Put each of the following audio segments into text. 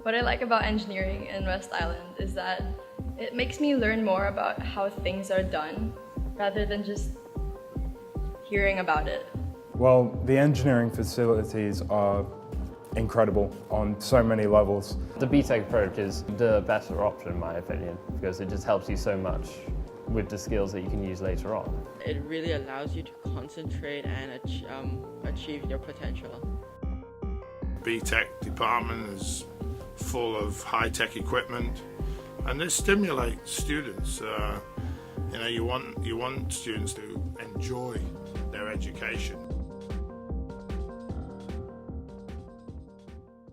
What I like about engineering in West Island is that it makes me learn more about how things are done rather than just hearing about it. Well, the engineering facilities are incredible on so many levels. The BTEC approach is the better option in my opinion, because it just helps you so much with the skills that you can use later on. It really allows you to concentrate and achieve your potential. BTEC department is full of high-tech equipment, and they stimulate students. You want students to enjoy their education.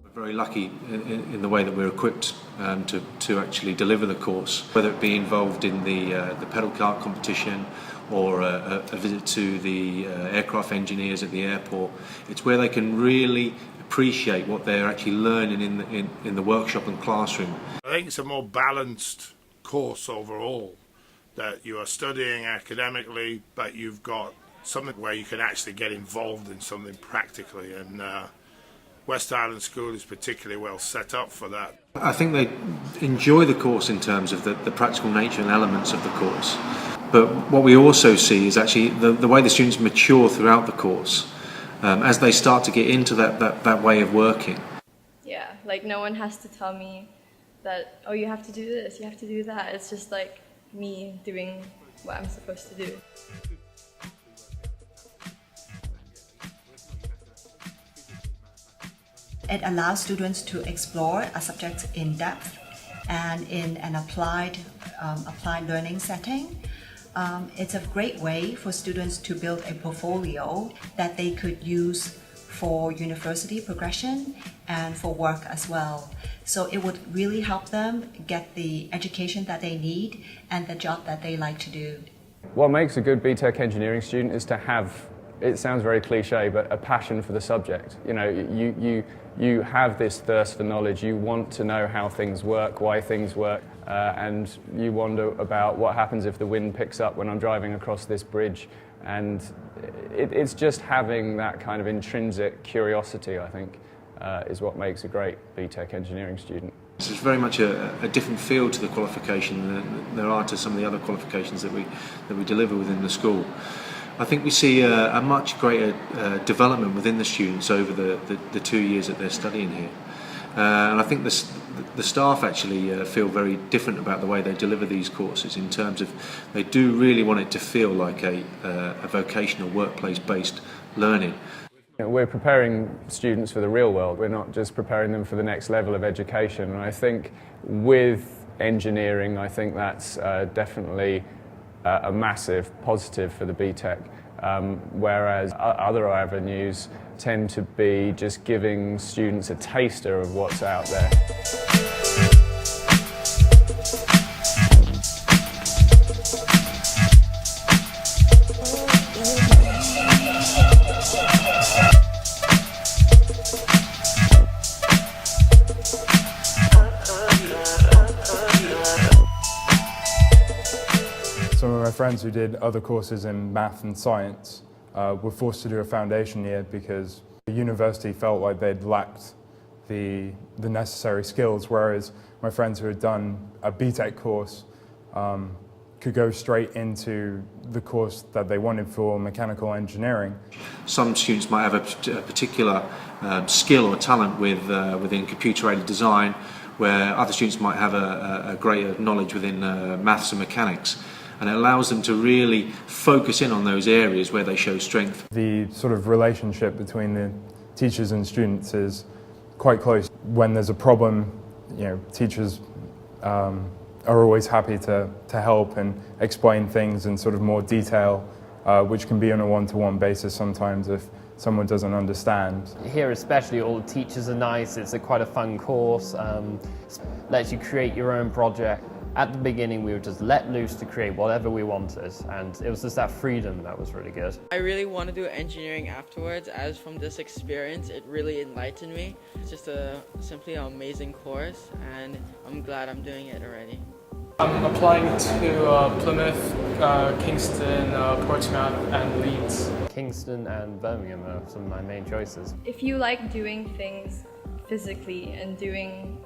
We're very lucky in the way that we're equipped to actually deliver the course, whether it be involved in the pedal kart competition or a visit to the aircraft engineers at the airport. It's where they can really appreciate what they're actually learning in the workshop and classroom. I think it's a more balanced course overall, that you are studying academically, but you've got something where you can actually get involved in something practically, and West Island School is particularly well set up for that. I think they enjoy the course in terms of the practical nature and elements of the course, but what we also see is actually the way the students mature throughout the course as they start to get into that way of working. Yeah, like no one has to tell me that, oh, you have to do this, you have to do that. It's just like me doing what I'm supposed to do. It allows students to explore a subject in depth and in an applied learning setting. It's a great way for students to build a portfolio that they could use for university progression and for work as well. So it would really help them get the education that they need and the job that they like to do. What makes a good BTEC engineering student is to have, it sounds very cliche, but a passion for the subject. You know, you have this thirst for knowledge. You want to know how things work, why things work, and you wonder about what happens if the wind picks up when I'm driving across this bridge. And it's just having that kind of intrinsic curiosity, I think, is what makes a great BTEC engineering student. It's very much a different feel to the qualification than there are to some of the other qualifications that we deliver within the school. I think we see a much greater development within the students over the 2 years that they're studying here. And I think the staff actually feel very different about the way they deliver these courses, in terms of they do really want it to feel like a vocational workplace-based learning. We're preparing students for the real world. We're not just preparing them for the next level of education. And I think with engineering, I think that's definitely a massive positive for the BTEC, whereas other avenues tend to be just giving students a taster of what's out there. Some of my friends who did other courses in math and science were forced to do a foundation year because the university felt like they'd lacked the necessary skills, whereas my friends who had done a BTEC course could go straight into the course that they wanted for mechanical engineering. Some students might have a particular skill or talent within computer-aided design, where other students might have a greater knowledge within maths and mechanics. And it allows them to really focus in on those areas where they show strength. The sort of relationship between the teachers and students is quite close. When there's a problem, you know, teachers are always happy to help and explain things in sort of more detail, which can be on a one-to-one basis sometimes if someone doesn't understand. Here especially, all the teachers are nice. It's quite a fun course. Lets you create your own project. At the beginning, we were just let loose to create whatever we wanted, and it was just that freedom that was really good. I really want to do engineering afterwards, as from this experience it really enlightened me. It's just simply an amazing course, and I'm glad I'm doing it already. I'm applying to Plymouth, Kingston, Portsmouth and Leeds. Kingston and Birmingham are some of my main choices. If you like doing things physically and doing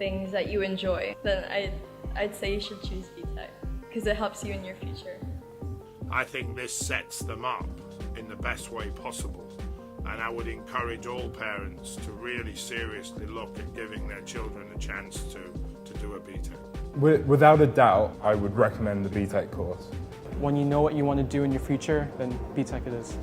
things that you enjoy, then I'd say you should choose BTEC because it helps you in your future. I think this sets them up in the best way possible, and I would encourage all parents to really seriously look at giving their children a chance to do a BTEC. Without a doubt, I would recommend the BTEC course. When you know what you want to do in your future, then BTEC it is.